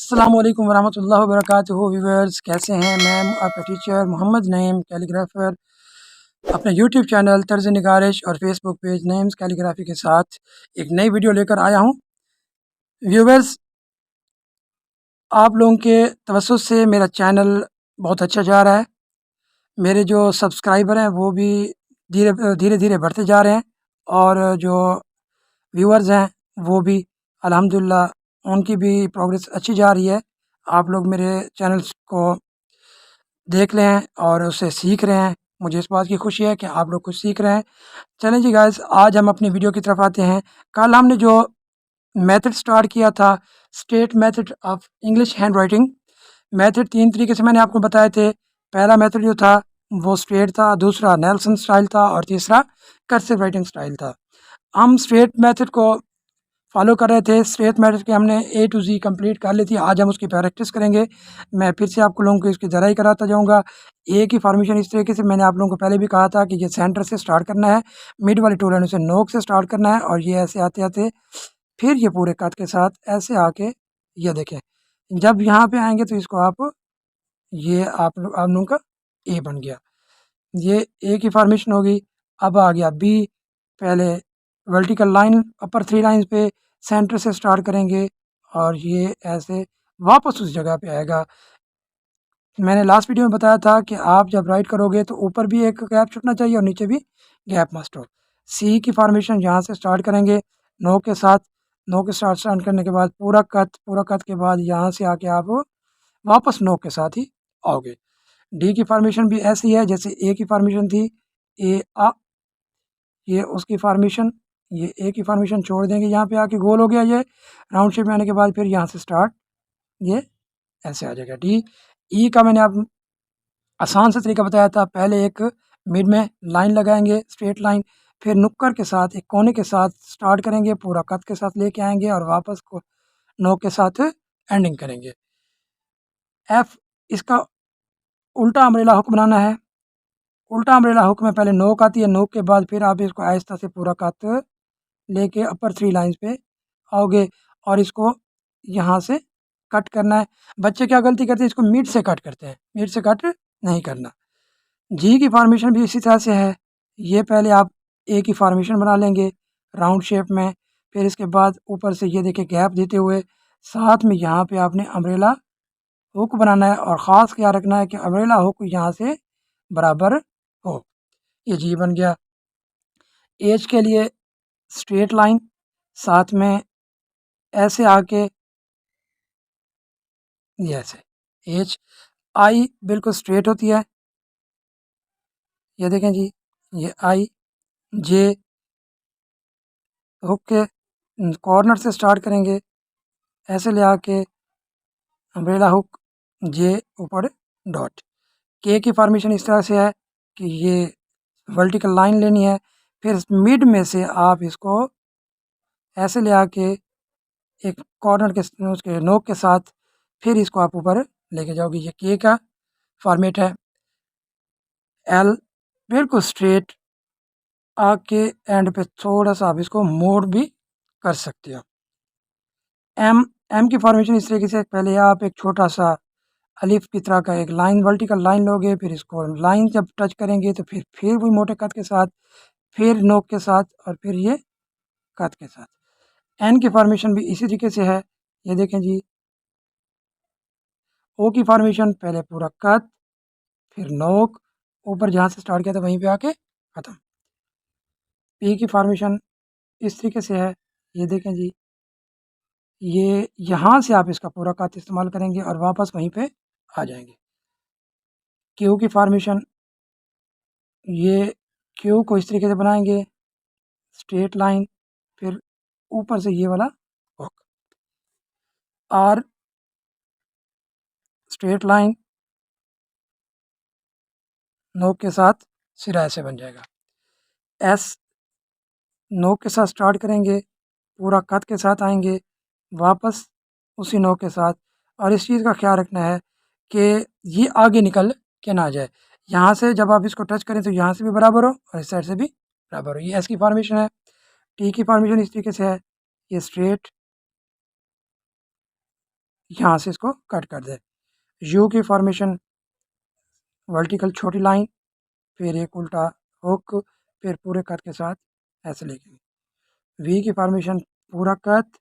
अस्सलामु अलैकुम वरहमतुल्लाहि वबरकातुहू। व्यूअर्स, कैसे हैं? मैं आपका टीचर मोहम्मद नईम कैलीग्राफ़र अपने यूट्यूब चैनल तर्ज़ निगारिश और फेसबुक पेज नईम्स कैलीग्राफ़ी के साथ एक नई वीडियो लेकर आया हूँ। व्यूअर्स, आप लोगों के तवज्जुह से मेरा चैनल बहुत अच्छा जा रहा है। मेरे जो सब्सक्राइबर हैं वो भी धीरे-धीरे बढ़ते जा रहे हैं और जो व्यूअर्स हैं वो भी अल्हम्दुलिल्लाह उनकी भी प्रोग्रेस अच्छी जा रही है। आप लोग मेरे चैनल्स को देख रहे हैं और उससे सीख रहे हैं। मुझे इस बात की खुशी है कि आप लोग कुछ सीख रहे हैं। चलें जी गाइस, आज हम अपनी वीडियो की तरफ आते हैं। कल हमने जो मेथड स्टार्ट किया था, straight method of English hand writing, method 3 तरीके से मैंने आपको बताए थे। पहला मेथड जो था वो स्ट्रेट था, दूसरा नेल्सन स्टाइल था और तीसरा कर्सिव राइटिंग स्टाइल था। हम स्ट्रेट मेथड को फॉलो कर रहे थे। स्ट्रेट मेथड के हमने ए टू ज़ी कंप्लीट कर ली थी। आज हम उसकी प्रैक्टिस करेंगे। मैं फिर से आपको लोगों को इसकी ज़राई कराता जाऊँगा। ए की फॉर्मेशन इस तरीके से, मैंने आप लोगों को पहले भी कहा था कि ये सेंटर से स्टार्ट करना है, मिड वाली टू लाइन से नोक से स्टार्ट करना है और ये ऐसे आते-आते फिर ये पूरे कट के साथ ऐसे आके ये देखें। जब यहाँ पे आएँगे तो इसको ये आप लोगों का ए बन गया। ये ए की फॉर्मेशन हो गई। अब आ गया बी। पहले वर्टिकल लाइन अपर 3 लाइन्स पे सेंटर से स्टार्ट करेंगे और ये ऐसे वापस उस जगह पे आएगा। मैंने लास्ट वीडियो में बताया था कि आप जब राइट करोगे तो ऊपर भी एक गैप छूटना चाहिए और नीचे भी गैप मस्ट हो। सी की फॉर्मेशन यहाँ से स्टार्ट करेंगे नो के साथ। नो के साथ स्टार्ट करने के बाद पूरा कट के बाद यहाँ से आके आप वापस नो के साथ ही आओगे। डी की फॉर्मेशन भी ऐसी है जैसे ए की फॉर्मेशन थी। ए आ, ये उसकी फॉर्मेशन, ये ए की फॉर्मेशन छोड़ देंगे, यहाँ पे आके गोल हो गया ये। राउंड शेप में आने के बाद फिर यहाँ से स्टार्ट ये ऐसे आ जाएगा। डी। ई का मैंने आप आसान सा तरीका बताया था। पहले एक मिड में लाइन लगाएंगे, स्ट्रेट लाइन, फिर नुक्कड़ के साथ एक कोने के साथ स्टार्ट करेंगे, पूरा कट के साथ लेके आएंगे और वापस को नोक के साथ एंडिंग करेंगे। एफ, इसका उल्टा अम्ब्रेला हुक बनाना है। उल्टा अम्ब्रेला हुक में पहले नोक आती है, नोक के बाद फिर आप इसको आहिस्ता से पूरा कट लेके अपर 3 लाइन्स पे आओगे और इसको यहाँ से कट करना है। बच्चे क्या गलती करते हैं, इसको मिड से कट करते हैं, मिड से कट नहीं करना। जी की फॉर्मेशन भी इसी तरह से है। ये पहले आप ए की फॉर्मेशन बना लेंगे राउंड शेप में, फिर इसके बाद ऊपर से ये देखिए गैप देते हुए साथ में यहाँ पे आपने अम्ब्रेला हुक बनाना है और ख़ास ख्याल रखना है कि अम्ब्रेला हुक यहाँ से बराबर हो। ये जी बन गया। एज के लिए स्ट्रेट लाइन, साथ में ऐसे आके ये ऐसे एच। आई बिल्कुल स्ट्रेट होती है, ये देखें जी, ये आई। जे हुक के कॉर्नर से स्टार्ट करेंगे, ऐसे ले आके अम्ब्रेला हुक, जे ऊपर डॉट। के की फॉर्मेशन इस तरह से है कि ये वर्टिकल लाइन लेनी है, फिर मिड में से आप इसको ऐसे ले आके एक कॉर्नर के उसके नोक के साथ फिर इसको आप ऊपर लेके जाओगे। ये के का फॉर्मेट है। एल बिल्कुल स्ट्रेट आके एंड पे थोड़ा सा आप इसको मोड़ भी कर सकते हो। एम, एम की फॉर्मेशन इस तरीके से, पहले आप एक छोटा सा अलिफ की तरह का एक लाइन वर्टिकल लाइन लोगे, फिर इसको लाइन जब टच करेंगे तो फिर वही मोटे कट के साथ, फिर नोक के साथ और फिर ये कट के साथ। एन की फॉर्मेशन भी इसी तरीके से है, ये देखें जी। ओ की फॉर्मेशन पहले पूरा कट, फिर नोक, ऊपर जहाँ से स्टार्ट किया था वहीं पे आके ख़त्म। पी की फॉर्मेशन इस तरीके से है, ये देखें जी। ये यहाँ से आप इसका पूरा कट इस्तेमाल करेंगे और वापस वहीं पे आ जाएंगे। क्यू की फॉर्मेशन, ये क्यू को इस तरीके से बनाएंगे, स्ट्रेट लाइन, फिर ऊपर से ये वाला हुक। आर स्ट्रेट लाइन, नोक के साथ सिरा ऐसे बन जाएगा। एस नोक के साथ स्टार्ट करेंगे, पूरा कट के साथ आएंगे, वापस उसी नोक के साथ। और इस चीज़ का ख्याल रखना है कि ये आगे निकल के ना जाए। यहाँ से जब आप इसको टच करें तो यहाँ से भी बराबर हो और इस साइड से भी बराबर हो। ये एस की फॉर्मेशन है। टी की फॉर्मेशन इस तरीके से है, ये स्ट्रेट, यहाँ से इसको कट कर दें। यू की फॉर्मेशन वर्टिकल छोटी लाइन, फिर एक उल्टा हुक, फिर पूरे कट के साथ ऐसे लेके। वी की फॉर्मेशन पूरा कट,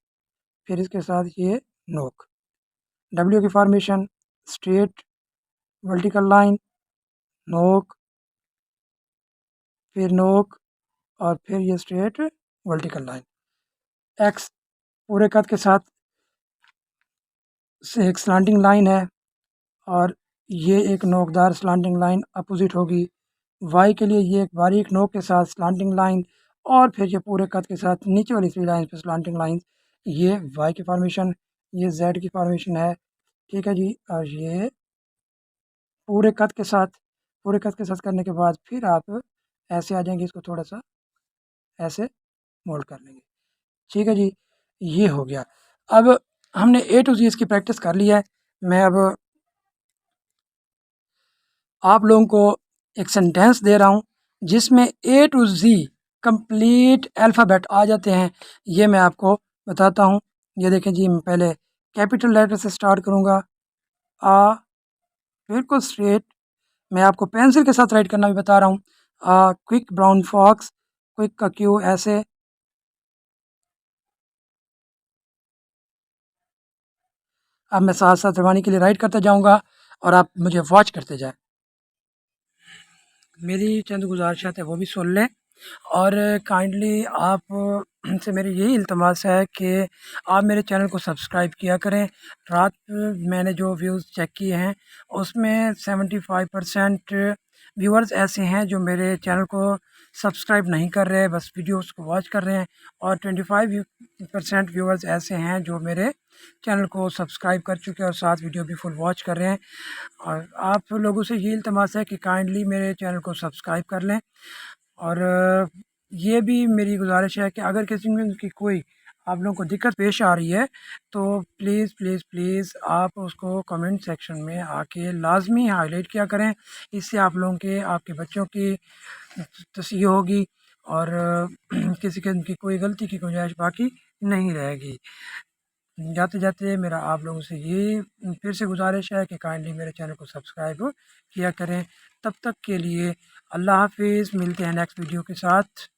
फिर इसके साथ ये नोक। डब्ल्यू की फॉर्मेशन स्ट्रेट वर्टिकल लाइन, नोक, फिर नोक, और फिर ये स्ट्रेट वर्टिकल लाइन। एक्स पूरे कट के साथ से एक स्लांटिंग लाइन है, और ये एक नोकदार स्लांटिंग लाइन अपोजिट होगी। वाई के लिए ये एक बारीक नोक के साथ स्लांटिंग लाइन, और फिर ये पूरे कट के साथ नीचे वाली 3 लाइन पे स्लांटिंग लाइन। ये वाई की फॉर्मेशन, ये जेड की फॉर्मेशन है, ठीक है जी। और ये पूरे कट के साथ, पूरे कट के साथ करने के बाद फिर आप ऐसे आ जाएंगे, इसको थोड़ा सा ऐसे मोल्ड कर लेंगे, ठीक है जी। ये हो गया। अब हमने ए टू जी इसकी प्रैक्टिस कर ली है। मैं अब आप लोगों को एक सेंटेंस दे रहा हूँ जिसमें ए टू जी कंप्लीट अल्फ़ाबेट आ जाते हैं। ये मैं आपको बताता हूँ। ये देखें जी, मैं पहले कैपिटल लेटर से स्टार्ट करूँगा, आ, बिल्कुल स्ट्रेट। मैं आपको पेंसिल के साथ राइट करना भी बता रहा हूँ। क्विक ब्राउन फॉक्स, क्विक का क्यू ऐसे। अब मैं साथ साथ रवानी के लिए राइट करता जाऊँगा और आप मुझे वॉच करते जाएं। मेरी चंद गुजारिशात है वो भी सुन लें, और काइंडली आप से मेरी यही इल्तमास है कि आप मेरे चैनल को सब्सक्राइब किया करें। रात मैंने जो व्यूज़ चेक किए हैं उसमें 75% व्यूअर्स ऐसे हैं जो मेरे चैनल को सब्सक्राइब नहीं कर रहे, बस वीडियोस को वॉच कर रहे हैं, और 25% व्यूअर्स ऐसे हैं जो मेरे चैनल को सब्सक्राइब कर चुके हैं और साथ वीडियो भी फुल वॉच कर रहे हैं। और आप लोगों से ये इल्तमास है कि काइंडली मेरे चैनल को सब्सक्राइब कर लें। और ये भी मेरी गुजारिश है कि अगर किसी में की कोई आप लोगों को दिक्कत पेश आ रही है तो प्लीज़ प्लीज़ प्लीज़ आप उसको कमेंट सेक्शन में आके लाजमी हाईलाइट किया करें। इससे आप लोगों के, आपके बच्चों की तसल्ली होगी, और किसी किस्म की कोई गलती की गुंजाइश बाकी नहीं रहेगी। जाते जाते मेरा आप लोगों से ये फिर से गुजारिश है कि काइंडली मेरे चैनल को सब्सक्राइब किया करें। तब तक के लिए अल्लाह हाफिज़, मिलते हैं नेक्स्ट वीडियो के साथ।